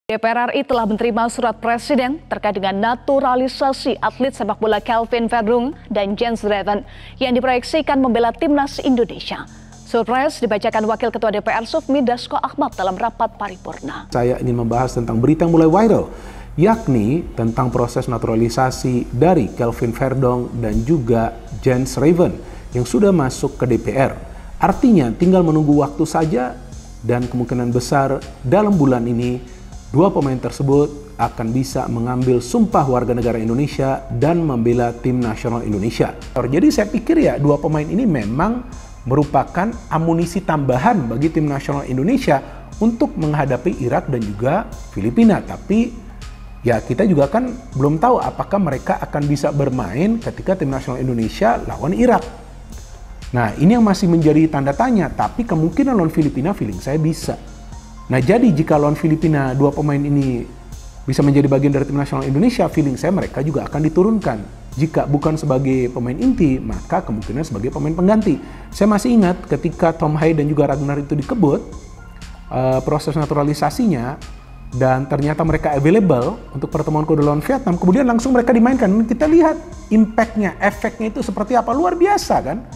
DPR RI telah menerima surat Presiden terkait dengan naturalisasi atlet sepak bola Kelvin Verdung dan Jens Dreven yang diproyeksikan membela timnas Indonesia. Surprise dibacakan Wakil Ketua DPR Sufmi Dasko Ahmad dalam rapat paripurna. Saya ingin membahas tentang berita yang mulai viral, yakni tentang proses naturalisasi dari Kelvin Verdung dan juga Jens Dreven yang sudah masuk ke DPR. Artinya tinggal menunggu waktu saja dan kemungkinan besar dalam bulan ini dua pemain tersebut akan bisa mengambil sumpah warga negara Indonesia dan membela tim nasional Indonesia. Jadi saya pikir ya dua pemain ini memang merupakan amunisi tambahan bagi tim nasional Indonesia untuk menghadapi Irak dan juga Filipina. Tapi ya kita juga kan belum tahu apakah mereka akan bisa bermain ketika tim nasional Indonesia lawan Irak. Nah ini yang masih menjadi tanda tanya, tapi kemungkinan lawan Filipina feeling saya bisa. Nah jadi jika lawan Filipina dua pemain ini bisa menjadi bagian dari tim nasional Indonesia, feeling saya mereka juga akan diturunkan. Jika bukan sebagai pemain inti, maka kemungkinan sebagai pemain pengganti. Saya masih ingat ketika Tom Hai dan juga Ragnar itu dikebut, proses naturalisasinya, dan ternyata mereka available untuk pertemuan kedua lawan Vietnam, kemudian langsung mereka dimainkan. Kita lihat impact-nya, efeknya itu seperti apa, luar biasa kan?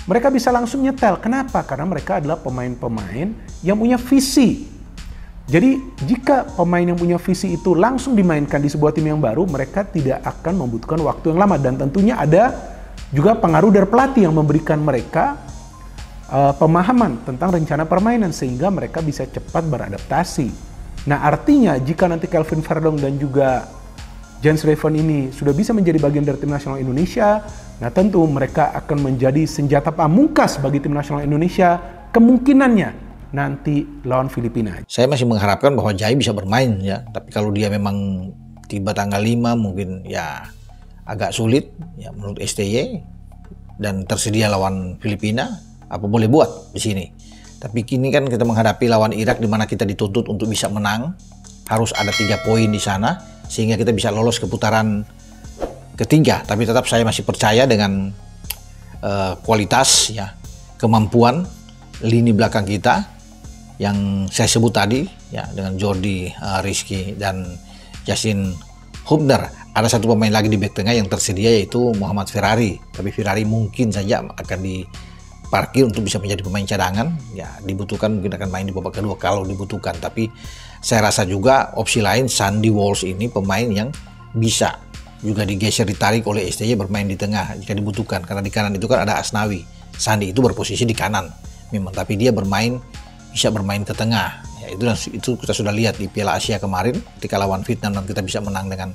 Mereka bisa langsung nyetel. Kenapa? Karena mereka adalah pemain-pemain yang punya visi. Jadi jika pemain yang punya visi itu langsung dimainkan di sebuah tim yang baru, mereka tidak akan membutuhkan waktu yang lama. Dan tentunya ada juga pengaruh dari pelatih yang memberikan mereka pemahaman tentang rencana permainan sehingga mereka bisa cepat beradaptasi. Nah artinya jika nanti Kelvin Verdung dan juga Jens Dreven ini sudah bisa menjadi bagian dari tim nasional Indonesia, nah tentu mereka akan menjadi senjata pamungkas bagi tim nasional Indonesia kemungkinannya nanti lawan Filipina. Saya masih mengharapkan bahwa Jai bisa bermain ya, tapi kalau dia memang tiba tanggal 5 mungkin ya agak sulit ya menurut STY dan tersedia lawan Filipina, apa boleh buat di sini. Tapi kini kan kita menghadapi lawan Irak di mana kita dituntut untuk bisa menang, harus ada 3 poin di sana sehingga kita bisa lolos ke putaran ketiga. Tapi tetap saya masih percaya dengan kualitas ya, kemampuan lini belakang kita yang saya sebut tadi ya, dengan Jordi, Rizky dan Justin Hubner. Ada satu pemain lagi di bek tengah yang tersedia yaitu Muhammad Ferrari. Tapi Ferrari mungkin saja akan diparkir untuk bisa menjadi pemain cadangan. Ya dibutuhkan mungkin akan main di babak kedua kalau dibutuhkan. Tapi saya rasa juga opsi lain Sandy Walsh ini pemain yang bisa juga digeser, ditarik oleh STY bermain di tengah jika dibutuhkan. Karena di kanan itu kan ada Asnawi. Sandy itu berposisi di kanan memang, tapi dia bisa bermain ke tengah. Ya, itu kita sudah lihat di Piala Asia kemarin ketika lawan Vietnam dan kita bisa menang dengan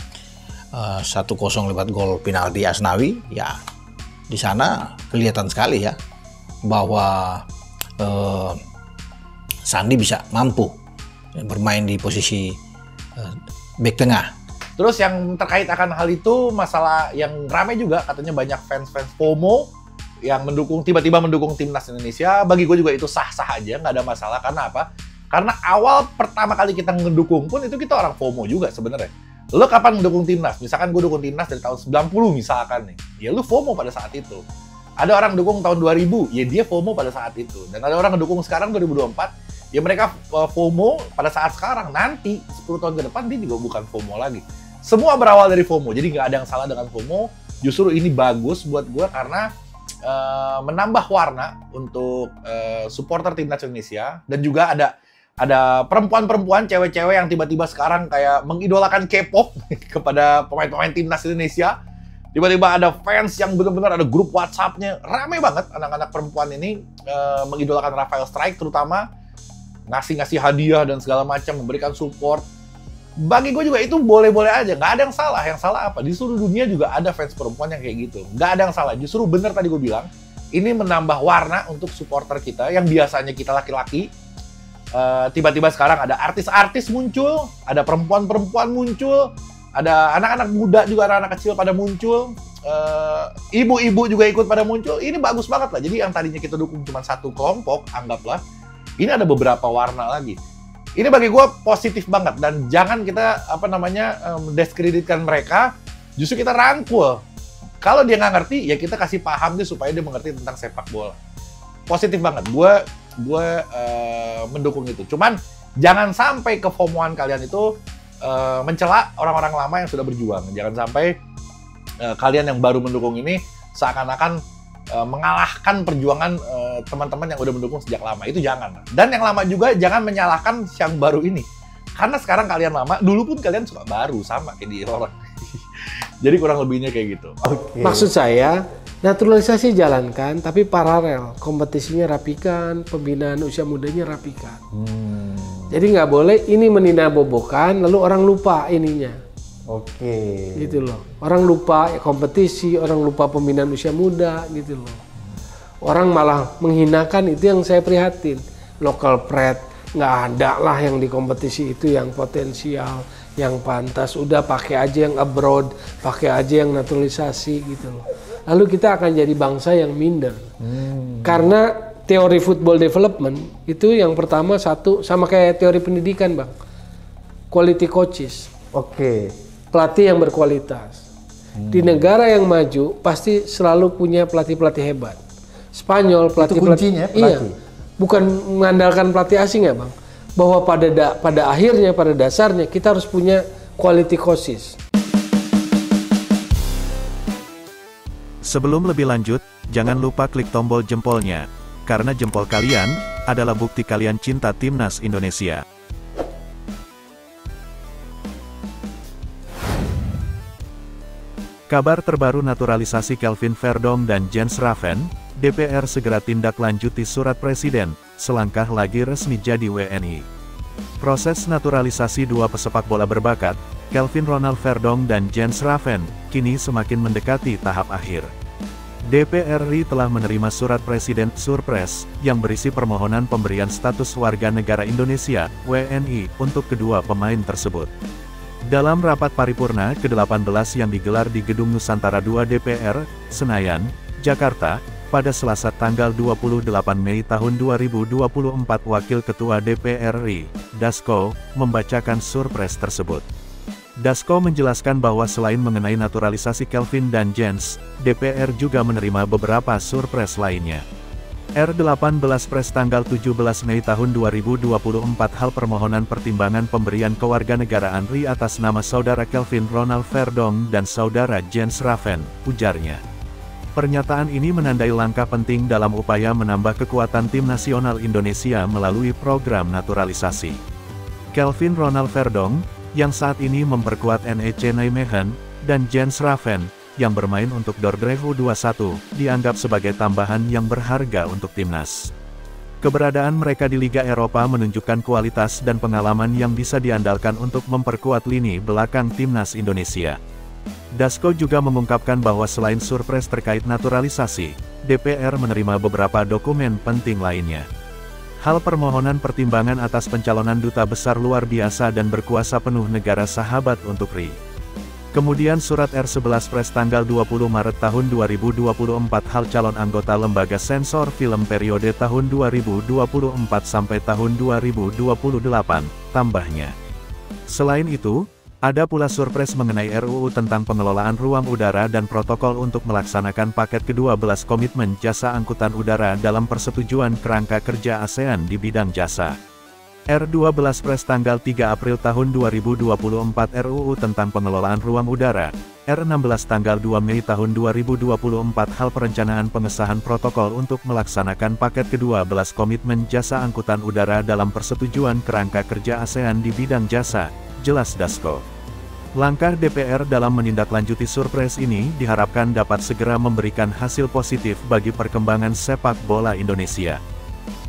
1-0 lewat gol penalti Asnawi. Ya di sana kelihatan sekali ya bahwa Sandy bisa mampu bermain di posisi bek tengah. Terus yang terkait akan hal itu, masalah yang ramai juga katanya banyak fans-fans FOMO yang tiba-tiba mendukung timnas Indonesia. Bagi gue juga itu sah-sah aja, nggak ada masalah. Karena apa? Karena awal pertama kali kita ngedukung pun itu kita orang FOMO juga sebenarnya. Lo kapan mendukung timnas? Misalkan gue dukung timnas dari tahun 90 misalkan nih, ya lu FOMO pada saat itu. Ada orang dukung tahun 2000, ya dia FOMO pada saat itu. Dan ada orang ngedukung sekarang 2024, ya mereka FOMO pada saat sekarang. Nanti 10 tahun ke depan dia juga bukan FOMO lagi. Semua berawal dari FOMO, jadi nggak ada yang salah dengan FOMO. Justru ini bagus buat gue karena menambah warna untuk supporter timnas Indonesia. Dan juga ada perempuan-perempuan, cewek-cewek yang tiba-tiba sekarang kayak mengidolakan K-pop kepada pemain-pemain timnas Indonesia. Tiba-tiba ada fans yang benar-benar ada grup WhatsApp-nya. Ramai banget anak-anak perempuan ini mengidolakan Rafael Strike terutama. Ngasih hadiah dan segala macam, memberikan support. Bagi gue juga itu boleh-boleh aja, nggak ada yang salah. Yang salah apa? Di seluruh dunia juga ada fans perempuan yang kayak gitu. Nggak ada yang salah, justru bener tadi gue bilang, ini menambah warna untuk supporter kita yang biasanya kita laki-laki. Tiba-tiba sekarang ada artis-artis muncul, ada perempuan-perempuan muncul, ada anak-anak muda juga, anak-anak kecil pada muncul, ibu-ibu juga ikut pada muncul. Ini bagus banget lah. Jadi yang tadinya kita dukung cuma satu kelompok, anggaplah, ini ada beberapa warna lagi. Ini bagi gue positif banget dan jangan kita mendiskreditkan mereka. Justru kita rangkul. Kalau dia nggak ngerti, ya kita kasih paham dia supaya dia mengerti tentang sepak bola. Positif banget. Gue mendukung itu. Cuman Jangan sampai kefomoan kalian itu mencela orang-orang lama yang sudah berjuang. Jangan sampai kalian yang baru mendukung ini seakan-akan mengalahkan perjuangan teman-teman yang udah mendukung sejak lama. Itu jangan. Dan yang lama juga jangan menyalahkan yang baru ini. Karena sekarang kalian lama, dulu pun kalian suka baru, sama kayak di orang. Jadi kurang lebihnya kayak gitu. Okay. Maksud saya, naturalisasi jalankan, tapi paralel. Kompetisinya rapikan, pembinaan usia mudanya rapikan. Jadi nggak boleh ini meninabobokan, lalu orang lupa ininya. Oke. Gitu loh. Orang lupa kompetisi, orang lupa pembinaan usia muda, gitu loh. Orang malah menghinakan, itu yang saya prihatin. Local pride, nggak ada lah yang di kompetisi itu yang potensial, yang pantas. Udah pakai aja yang abroad, pakai aja yang naturalisasi, gitu loh. Lalu kita akan jadi bangsa yang minder. Karena teori football development itu yang pertama satu sama kayak teori pendidikan, Bang. Quality coaches. Oke. Pelatih yang berkualitas. Di negara yang maju pasti selalu punya pelatih-pelatih hebat. Spanyol pelatih-pelatih. Itu kuncinya, pelatih. Iya. Bukan mengandalkan pelatih asing ya, Bang. Bahwa pada akhirnya, pada dasarnya kita harus punya quality coaches. Sebelum lebih lanjut, jangan lupa klik tombol jempolnya, karena jempol kalian adalah bukti kalian cinta Timnas Indonesia. Kabar terbaru naturalisasi Kelvin Verdong dan Jens Raven, DPR segera tindak lanjuti surat Presiden, selangkah lagi resmi jadi WNI. Proses naturalisasi dua pesepak bola berbakat, Kelvin Ronald Verdong dan Jens Raven, kini semakin mendekati tahap akhir. DPR RI telah menerima surat Presiden Surpres yang berisi permohonan pemberian status warga negara Indonesia, WNI, untuk kedua pemain tersebut. Dalam rapat paripurna ke-18 yang digelar di Gedung Nusantara II DPR, Senayan, Jakarta, pada Selasa tanggal 28 Mei tahun 2024, Wakil Ketua DPR RI, Dasko, membacakan surpres tersebut. Dasko menjelaskan bahwa selain mengenai naturalisasi Kelvin dan Jens, DPR juga menerima beberapa surpres lainnya. R18 Pres tanggal 17 Mei tahun 2024 hal permohonan pertimbangan pemberian kewarganegaraan RI atas nama Saudara Kelvin Ronald Verdong dan Saudara Jens Raven, ujarnya. Pernyataan ini menandai langkah penting dalam upaya menambah kekuatan tim nasional Indonesia melalui program naturalisasi. Kelvin Ronald Verdong, yang saat ini memperkuat NEC Nijmegen, dan Jens Raven, yang bermain untuk Dordrecht U21, dianggap sebagai tambahan yang berharga untuk timnas. Keberadaan mereka di Liga Eropa menunjukkan kualitas dan pengalaman yang bisa diandalkan untuk memperkuat lini belakang timnas Indonesia. Dasko juga mengungkapkan bahwa selain surpres terkait naturalisasi, DPR menerima beberapa dokumen penting lainnya. Hal permohonan pertimbangan atas pencalonan duta besar luar biasa dan berkuasa penuh negara sahabat untuk RI. Kemudian surat R11 Pres tanggal 20 Maret tahun 2024 hal calon anggota lembaga sensor film periode tahun 2024 sampai tahun 2028, tambahnya. Selain itu, ada pula surpres mengenai RUU tentang pengelolaan ruang udara dan protokol untuk melaksanakan paket ke-12 komitmen jasa angkutan udara dalam persetujuan kerangka kerja ASEAN di bidang jasa. R12 Pres tanggal 3 April tahun 2024 RUU tentang pengelolaan ruang udara, R16 tanggal 2 Mei tahun 2024 hal perencanaan pengesahan protokol untuk melaksanakan paket ke-12 komitmen jasa angkutan udara dalam persetujuan kerangka kerja ASEAN di bidang jasa, jelas Dasko. Langkah DPR dalam menindaklanjuti surpres ini diharapkan dapat segera memberikan hasil positif bagi perkembangan sepak bola Indonesia.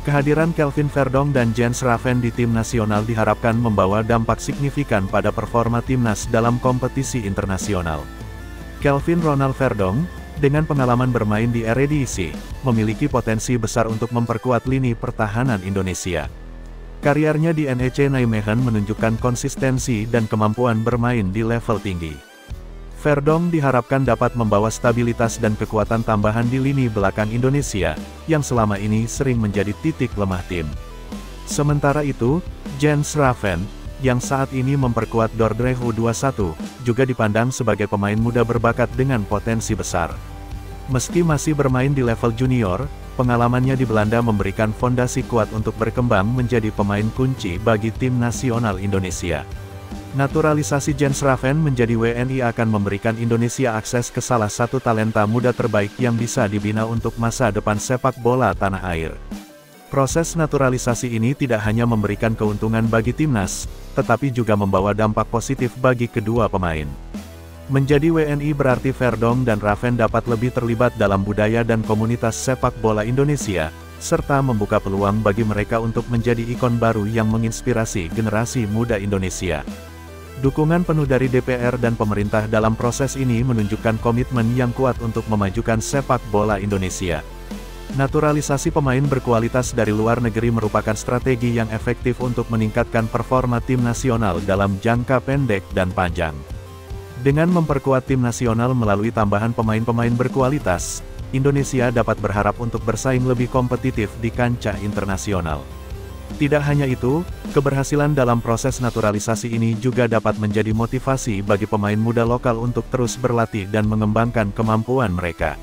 Kehadiran Kelvin Verdong dan Jens Raven di tim nasional diharapkan membawa dampak signifikan pada performa timnas dalam kompetisi internasional. Kelvin Ronald Verdong, dengan pengalaman bermain di Eredivisie, memiliki potensi besar untuk memperkuat lini pertahanan Indonesia. Karirnya di NEC Nijmegen menunjukkan konsistensi dan kemampuan bermain di level tinggi. Verdong diharapkan dapat membawa stabilitas dan kekuatan tambahan di lini belakang Indonesia, yang selama ini sering menjadi titik lemah tim. Sementara itu, Jens Raven, yang saat ini memperkuat Dordrecht U21, juga dipandang sebagai pemain muda berbakat dengan potensi besar. Meski masih bermain di level junior, pengalamannya di Belanda memberikan fondasi kuat untuk berkembang menjadi pemain kunci bagi tim nasional Indonesia. Naturalisasi Jens Raven menjadi WNI akan memberikan Indonesia akses ke salah satu talenta muda terbaik yang bisa dibina untuk masa depan sepak bola tanah air. Proses naturalisasi ini tidak hanya memberikan keuntungan bagi timnas, tetapi juga membawa dampak positif bagi kedua pemain. Menjadi WNI berarti Verdonk dan Raven dapat lebih terlibat dalam budaya dan komunitas sepak bola Indonesia, serta membuka peluang bagi mereka untuk menjadi ikon baru yang menginspirasi generasi muda Indonesia. Dukungan penuh dari DPR dan pemerintah dalam proses ini menunjukkan komitmen yang kuat untuk memajukan sepak bola Indonesia. Naturalisasi pemain berkualitas dari luar negeri merupakan strategi yang efektif untuk meningkatkan performa tim nasional dalam jangka pendek dan panjang. Dengan memperkuat tim nasional melalui tambahan pemain-pemain berkualitas, Indonesia dapat berharap untuk bersaing lebih kompetitif di kancah internasional. Tidak hanya itu, keberhasilan dalam proses naturalisasi ini juga dapat menjadi motivasi bagi pemain muda lokal untuk terus berlatih dan mengembangkan kemampuan mereka.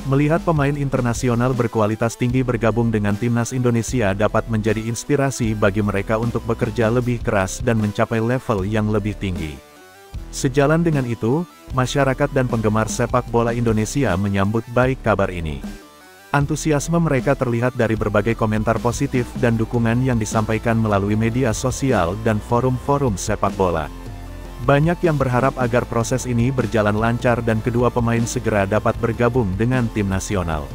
Melihat pemain internasional berkualitas tinggi bergabung dengan timnas Indonesia dapat menjadi inspirasi bagi mereka untuk bekerja lebih keras dan mencapai level yang lebih tinggi. Sejalan dengan itu, masyarakat dan penggemar sepak bola Indonesia menyambut baik kabar ini. Antusiasme mereka terlihat dari berbagai komentar positif dan dukungan yang disampaikan melalui media sosial dan forum-forum sepak bola. Banyak yang berharap agar proses ini berjalan lancar dan kedua pemain segera dapat bergabung dengan tim nasional.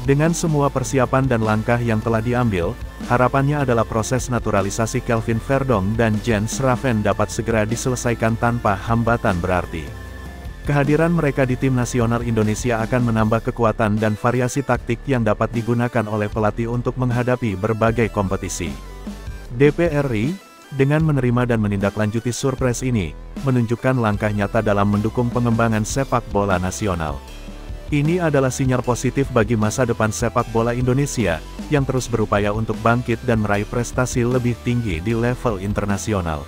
Dengan semua persiapan dan langkah yang telah diambil, harapannya adalah proses naturalisasi Kelvin Verdonk dan Jens Raven dapat segera diselesaikan tanpa hambatan berarti. Kehadiran mereka di tim nasional Indonesia akan menambah kekuatan dan variasi taktik yang dapat digunakan oleh pelatih untuk menghadapi berbagai kompetisi. DPR RI, dengan menerima dan menindaklanjuti surprise ini, menunjukkan langkah nyata dalam mendukung pengembangan sepak bola nasional. Ini adalah sinyal positif bagi masa depan sepak bola Indonesia, yang terus berupaya untuk bangkit dan meraih prestasi lebih tinggi di level internasional.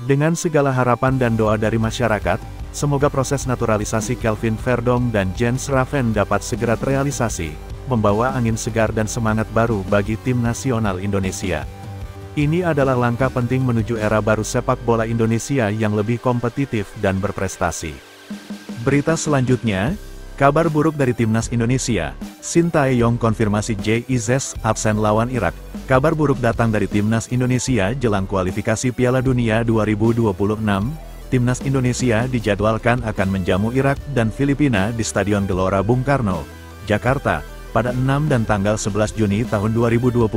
Dengan segala harapan dan doa dari masyarakat, semoga proses naturalisasi Kelvin Verdonk dan Jens Raven dapat segera terrealisasi, membawa angin segar dan semangat baru bagi tim nasional Indonesia. Ini adalah langkah penting menuju era baru sepak bola Indonesia yang lebih kompetitif dan berprestasi. Berita selanjutnya, kabar buruk dari timnas Indonesia. Sintayong konfirmasi JIZ absen lawan Irak. Kabar buruk datang dari timnas Indonesia jelang kualifikasi Piala Dunia 2026. Timnas Indonesia dijadwalkan akan menjamu Irak dan Filipina di Stadion Gelora Bung Karno, Jakarta, pada 6 dan tanggal 11 Juni tahun 2024.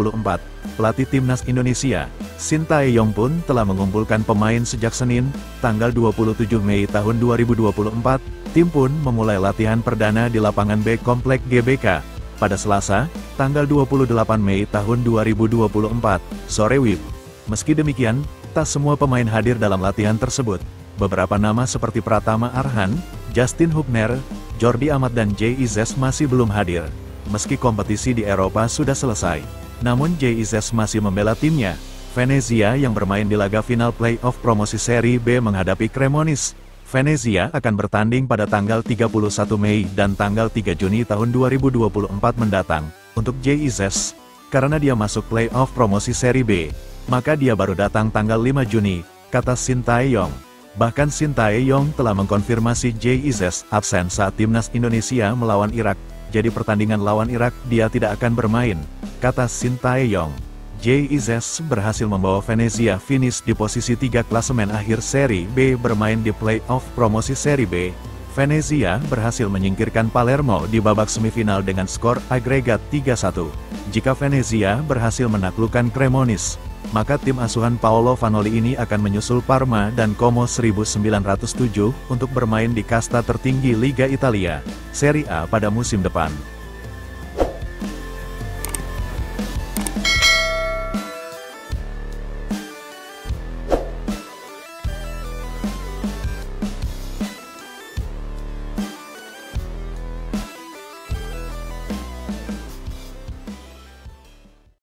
Pelatih timnas Indonesia, Sintayong pun telah mengumpulkan pemain sejak Senin, tanggal 27 Mei tahun 2024. Tim pun memulai latihan perdana di lapangan B Komplek GBK pada Selasa, tanggal 28 Mei tahun 2024, sore WIB. Meski demikian, tak semua pemain hadir dalam latihan tersebut. Beberapa nama seperti Pratama Arhan, Justin Hubner, Jordi Amat dan JIZ masih belum hadir. Meski kompetisi di Eropa sudah selesai, namun JIZ masih membela timnya. Venezia yang bermain di laga final playoff promosi Serie B menghadapi Cremonese. Venezia akan bertanding pada tanggal 31 Mei dan tanggal 3 Juni tahun 2024 mendatang. Untuk JIZ, karena dia masuk playoff promosi Serie B, maka dia baru datang tanggal 5 Juni, kata Sintayong. Bahkan Sintayong telah mengkonfirmasi JIZ absen saat timnas Indonesia melawan Irak. Jadi pertandingan lawan Irak dia tidak akan bermain, kata Sintayong. JIZ berhasil membawa Venezia finish di posisi 3 klasemen akhir Serie B bermain di playoff promosi Serie B. Venezia berhasil menyingkirkan Palermo di babak semifinal dengan skor agregat 3-1. Jika Venezia berhasil menaklukkan Cremonese, maka tim asuhan Paolo Vanoli ini akan menyusul Parma dan Como 1907 untuk bermain di kasta tertinggi Liga Italia, Serie A pada musim depan.